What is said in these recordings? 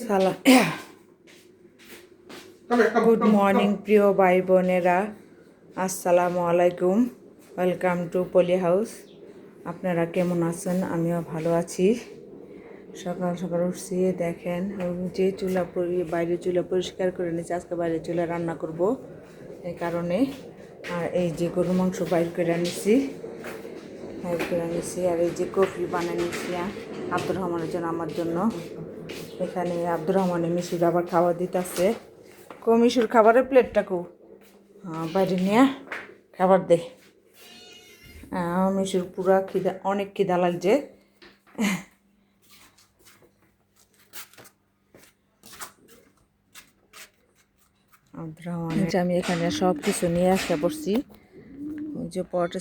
সালাম good morning প্রিয় ভাই বোনেরা, আসসালামু আলাইকুম। Welcome to Poly House. আপনারা কেমন আছেন? আমিও ভালো আছি। সকাল সকাল উঠছি, দেখেন যে বাইরে চুলা পরিষ্কার করে নিয়েছি। আজকে বাইরে চুলা রান্না করব এই কারণে। আর এই যে গরু মাংস বাইর করে আনিছি, আর এই যে কফি বানিয়ে নিচ্ছি আব্দুর রহমানের জন্য, আমার জন্য। এখানে আব্দুর রহমানের মিশুর আবার খাবার দিতেছে। মিশুর খাবারের প্লেটটা বাইরে নিয়ে খাবার দে। মিশুর পুরা খিদা, অনেক খিদা লাগছে। আব্দুর রহমান, আমি এখানে সব কিছু নিয়ে আসতে পড়ছি। যে পটে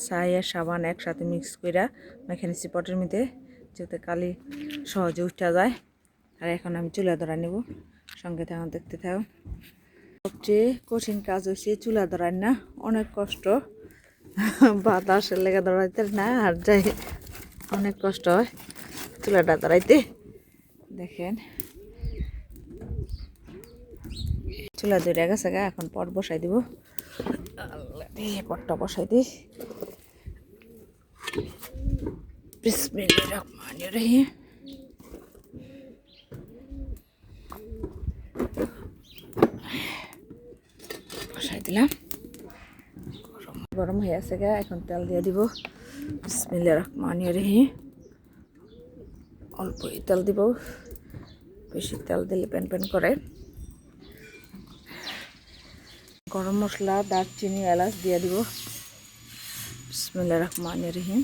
ছাই আর সাবান একসাথে মিক্স করে মেখে পটের মধ্যে, যাতে কালি সহজে উঠা যায়। আর এখন আমি চুলা ধরা নেব, সঙ্গে দেখতে থাকো। সবচেয়ে কঠিন কাজ হচ্ছে চুলা ধরাই না, অনেক কষ্ট। বাতাসের লেগে ধরাইতে না, আর যাই অনেক কষ্ট হয় চুলাটা ধরাইতে। দেখেন চুলা ধরে গেছে, এখন পট বসাই দিব। পটটা বসাই দিই। বিসমিল্লাহির রহমানির রহিম। বসাই দিলাম। গরম হয়ে আছে এখন তেল দিয়ে দিব। বিসমিল্লাহির রহমানির রহিম। অল্প তেল দিব, বেশি তেল দিলে প্যান প্যান করে। গরম মশলা, দারচিনি, এলাচ দিয়ে দিব। বিসমিল্লাহির রহমানির রহিম।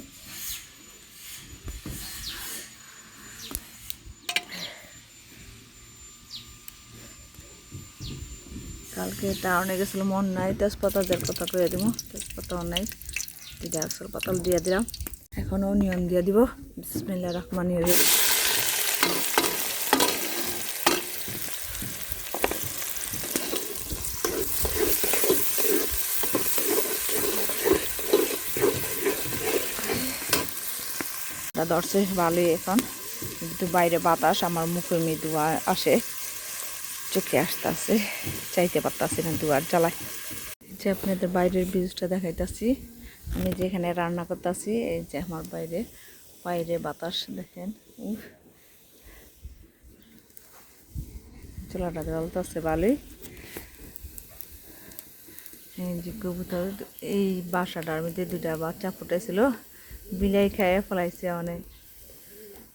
কালকে টাউনে গেছিল, মন নাই, তেজপাতা কথা করে দিব। তেজপাতাও নাই, আসল পাতাল দিয়ে দিলাম। এখন অনিয়ন দিয়ে দিব। বিসমিল্লাহির রহমানির রহিম। ধরছে ভালোই। এখন একটু বাইরে বাতাস, আমার মুখে মৃদু আসে, চোখে আসতেছে, চাইতে পারতাছি না, দুয়ার জ্বালায়। যে আপনাদের বাইরের ভিউজটা দেখাইতেছি, আমি যেখানে রান্না করতেছি। এই যে আমার বাইরে বাতাস দেখেন, চুলাটা জ্বলতেছে ভালোই। এই যে কবুতর, এই বাসাটার মধ্যে দুইটা বাচ্চা ফুটেছিল, বিলাই খাইয়ে ফেলাইছে, অনেক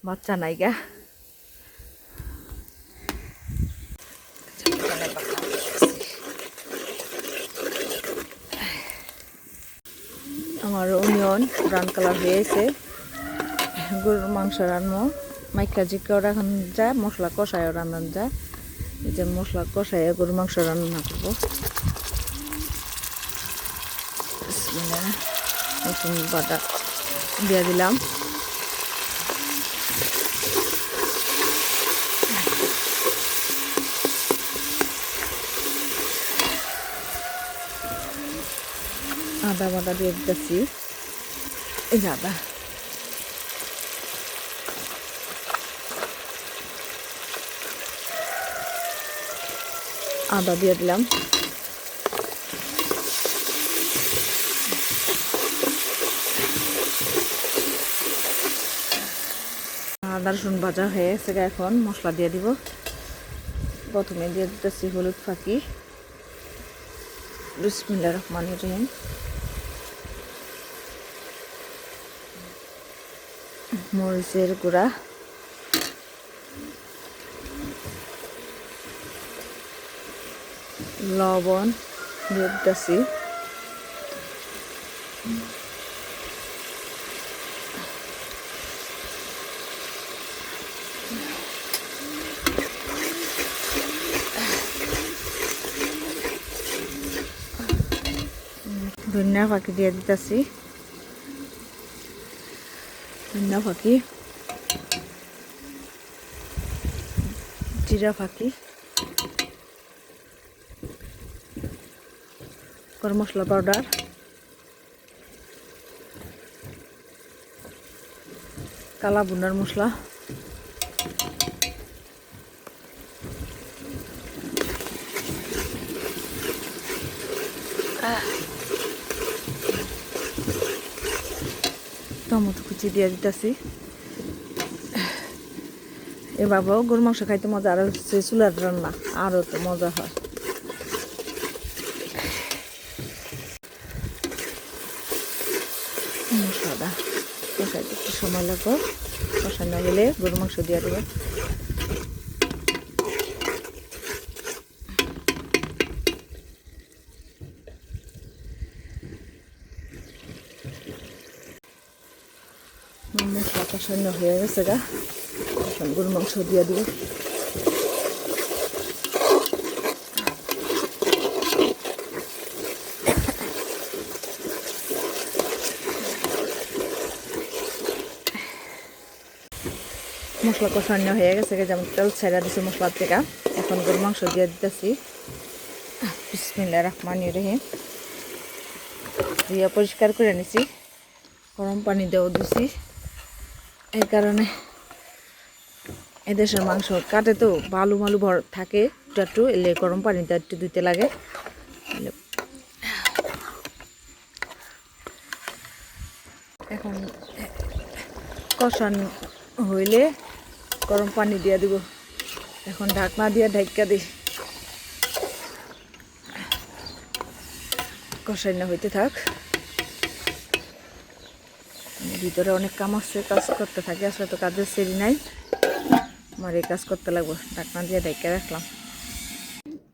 বাচ্চা নাইগা। আমার অনিয়ন ব্রাউন কালার হয়েছে। গরুর মাংস রান্না মাইকা জিকাও রাখানো যায়, মশলা কষায়ও রান্নানো যায়। এই যে মশলা কষায় গরুর মাংস রান্না করবো। নতুন বাটা দিয়ে দিলাম। আদা বাটা দিয়ে দিতেছি। এই যে আদা দিয়ে দিলাম। আদা রসুন ভাজা হয়ে গেছে, এখন মশলা দিয়ে দিব। প্রথমে দিয়ে দিতেছি হলুদ ফাঁকি। বিসমিল্লাহির রহমানির রহিম। মরিচের গুঁড়া, লবণ দিয়ে দিতেছি। ধনিয়া ফাঁকি দিয়ে দিতেছি। ধনিয়া ফাঁকি, জিরা ফাঁকি, গরম মশলা পাউডার, কালা বুনার মশলা, টমেটো কুচি দিয়ে দিতেছি। এভাবেও গরুর মাংস খাইতে মজা, আর হচ্ছে চুলার রান্না আরও তো মজা হয়। মশলাটা কষাইতে একটু সময় লাগবে, কষানো গেলে গরুর মাংস দিয়ে দেবো। মশলা কষানো হয়ে গেছে গা, এখন গরুর মাংস দিয়ে দিব। মশলা কষানো হয়ে গেছে, যেমন তেল ছেড়া দিছি মশলার থেকে। এখন গরুর মাংস দিয়ে দিতেছি। বিসমিল্লাহির রহমানির রহিম। দিয়ে পরিষ্কার করে নিছি, গরম পানি দেওয়া দিছি। এই কারণে এদেশের মাংস কাটে তো বালু মালু ভর থাকে একটু, এলে গরম পানিটা একটু ধুইতে লাগে। এখন কষানো হইলে গরম পানি দিয়ে দিব। এখন ঢাকনা দিয়ে ঢাকা দিই, কষানো হইতে থাক। ভিতরে অনেক কাম আছে, কাজ করতে থাকি। আসলে তো কাজের সেরি নাই, আমার এই কাজ করতে লাগবে। ঢাকনা দিয়ে ঢাকা রাখলাম।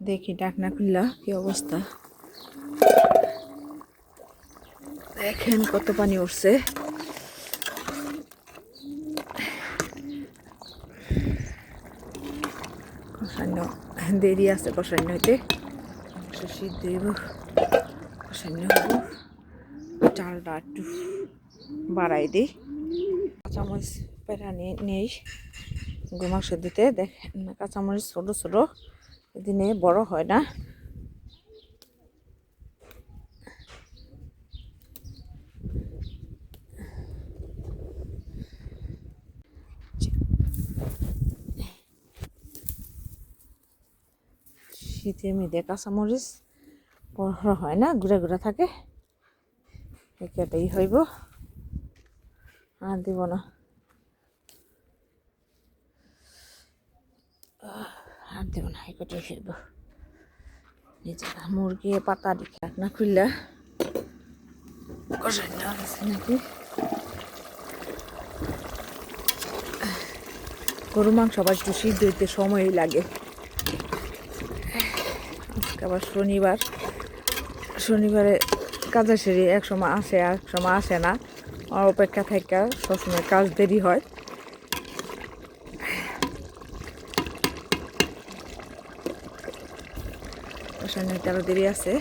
দেখি ঢাকনা খুললা কি অবস্থা, দেখেন কত পানি উঠছে। কষানো দেরি আছে, কষানো হইতে সিদ্ধ হইব, কষানো হইব। চালটা একটু বাড়াই দিই, কাঁচামরিচ পেরা নেই গরু মাংস দিতে। দেখেন কাঁচামরিচ ছোটো ছোটো, এদিনে বড় হয় না। শীতের মেয়েদের কাঁচামরিচ বড় হয় না, ঘুরে ঘুরে থাকে। এটাই হইব, আর দিব না, আর দেব না, এটাই হইব। নিজে মুরগি পাতা দিকে না খুললে কষাই নেওয়া গেছে নাকি। গরু মাংস আবার একটু সিদ্ধ হইতে সময়ই লাগে। আজকে আবার শনিবার, শনিবারে কাজের সেরে এক সময় আসে, এক সময় আসে না। আর অপেক্ষা থাকা সবসময় কাজ দেরি হয়। কষানো হইতে আরও দেরি আছে,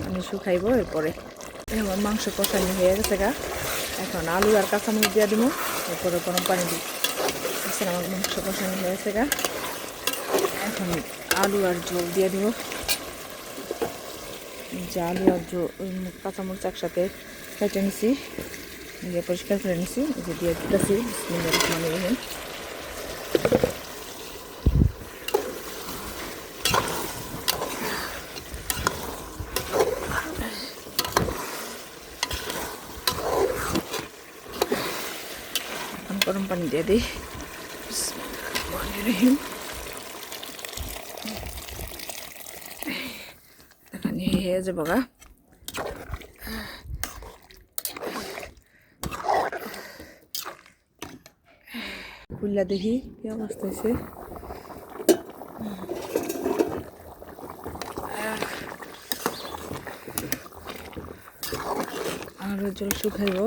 আমি শুকাইব। এরপরে আমার মাংস কষানো হয়ে গেছে গা। এখন আলু আর কাঁচামরিচ দিয়ে দিব, এরপরে গরম পানি দিই। আমার মাংস কষানো হয়ে গেছে গা। এখন আলু আর ঝোল দিয়ে দিব। যে আলু আর কাঁচামরিচ একসাথে কেটে নিছি, দিয়ে পরিষ্কার করে নিছি, যে দিয়ে দিতেছি। বিসমিল্লাহির রহমানির রহিম। এখন গরম পানি দিয়ে দিই। বিসমিল্লাহির রহমানির রহিম। এখানে হয়ে যাবো গা। খুললা দেখি কি অবস্থা হয়েছে। আরো জল শুকাইব।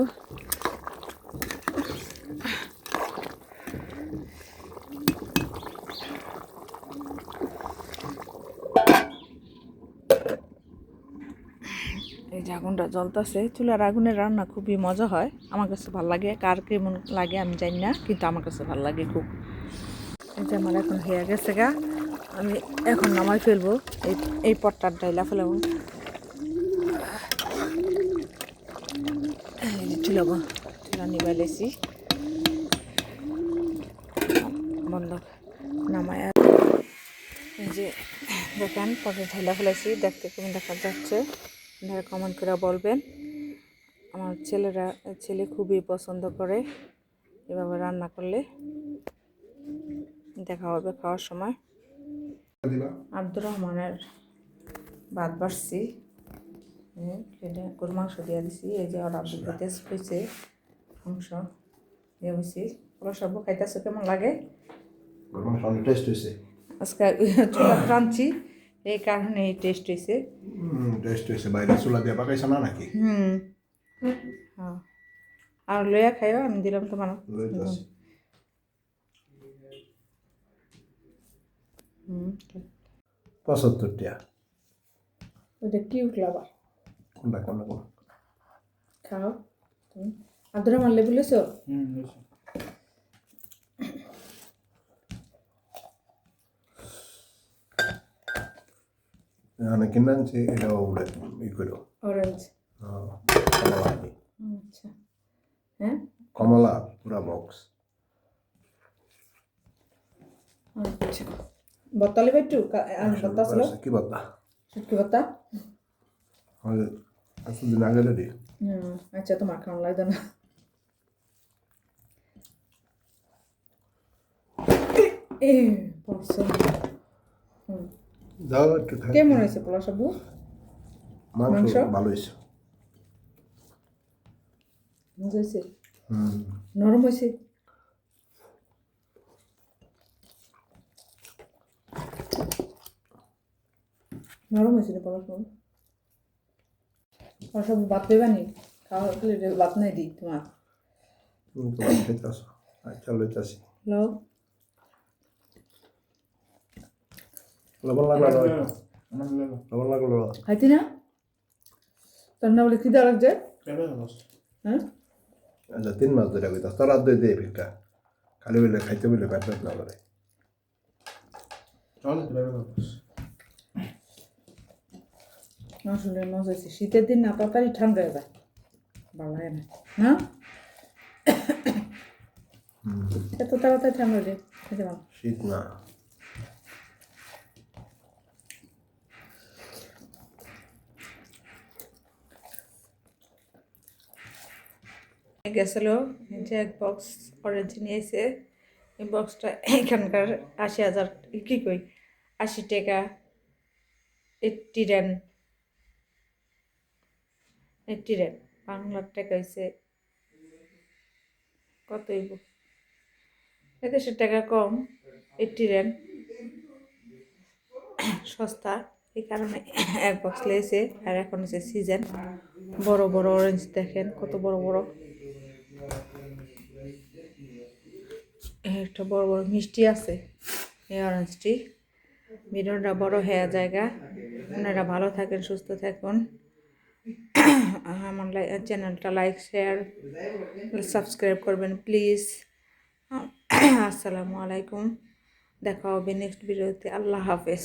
এই যে আগুনটা জ্বলতেছে, চুলার আগুনের রান্না খুবই মজা হয়, আমার কাছে ভালো লাগে। কার কেমন লাগে আমি জানি না, কিন্তু আমার কাছে ভালো লাগে খুব। এই যে আমার এখন হয়ে গেছে গা, আমি এখন নামাই ফেলবো। এই পটটার ডাইলা ফেলাবো। চুলা নিবাই লেছি, বন্ধ নামায়। এই যে দেখেন পটে ঢাইলা ফেলাইছি, দেখতে কেমন দেখা যাচ্ছে। আপনারা কমেন্ট করে বলবেন। আমার ছেলে খুবই পছন্দ করে এভাবে রান্না করলে। দেখা হবে খাওয়ার সময়। আব্দুর রহমানের ভাত বাড়ছি, গরুর মাংস দিয়ে দিছি। এই যে ওরা তেজ হয়েছে, মাংস দিয়ে হয়েছি। ওরা সব খাইতেছে কেমন লাগে? আজকে চুলা টানছি, এই কারণে টেস্ট হয়েছে। বাইরে চুলা দিয়ে পাকাইছো না নাকি? হ্যাঁ, আর লইয়া খাইও, আমি দিলাম তোমার। 75 টাকা। ওটা কি উঠলো আবার? কোনটা খাও তুমি। আব্দুর রহমান লেবু লইছো? এখানে কিনে আনছি, এটাও ই করো অরেঞ্জ। কমলা। আচ্ছা, হ্যাঁ কমলা পুরা বক্স। আচ্ছা, বত্তা লিবে একটু? বত্তা ছিল কি বত্তা? শুটকি বত্তা। আসলে আগে রেডি। আচ্ছা, তোমার খাওয়া লাগবে না। যাও একটু কেমন হয়েছে পোলা সাবু? মাংস ভালো হয়েছে। হয়েছে, নরম হয়েছে। নরম হয়েছে না পোলা সাবু? পোলা সাবু ভাত পেবানি? খাওয়া প্লেটে ভাত নাই দিই তোমার। আচ্ছা লইতাছি। লাও লবণ লাগলো খাইতি না? তোর না বলে খিদা লাগছে? হ্যাঁ, আচ্ছা 3 মাস ধরে কইতাস তোর রাত দিয়ে ভিক্ষা খালি বলে খাইতে বলে পেট না করে। আসলে মজা হয়েছে। শীতের দিন না তাড়াতাড়ি ঠান্ডা হয়ে যায়, ভালো লাগে না না? এত তাড়াতাড়ি ঠান্ডা হয়ে যায়, খেতে ভালো। শীত না গেছিলো যে এক বক্স অরেঞ্জ নিয়েছে। এই বক্সটা এখানকার 80,000, কি কই 80 টাকা, 80 রান, 80 রান বাংলার টাকা হয়েছে কত হইব? এদেশের টাকা কম, 80 রান সস্তা, এই কারণে এক বক্স লেগেছে। আর এখন হচ্ছে সিজন, বড় বড় অরেঞ্জ দেখেন কত বড় বড়। একটা বড় বড় মিষ্টি আছে এই অরেঞ্জটি। ভিডিওটা বড় হয়ে জায়গা। আপনারা ভালো থাকেন, সুস্থ থাকুন। আমার চ্যানেলটা লাইক শেয়ার সাবস্ক্রাইব করবেন প্লিজ। আসসালামু আলাইকুম, দেখা হবে নেক্সট ভিডিওতে। আল্লাহ হাফেজ।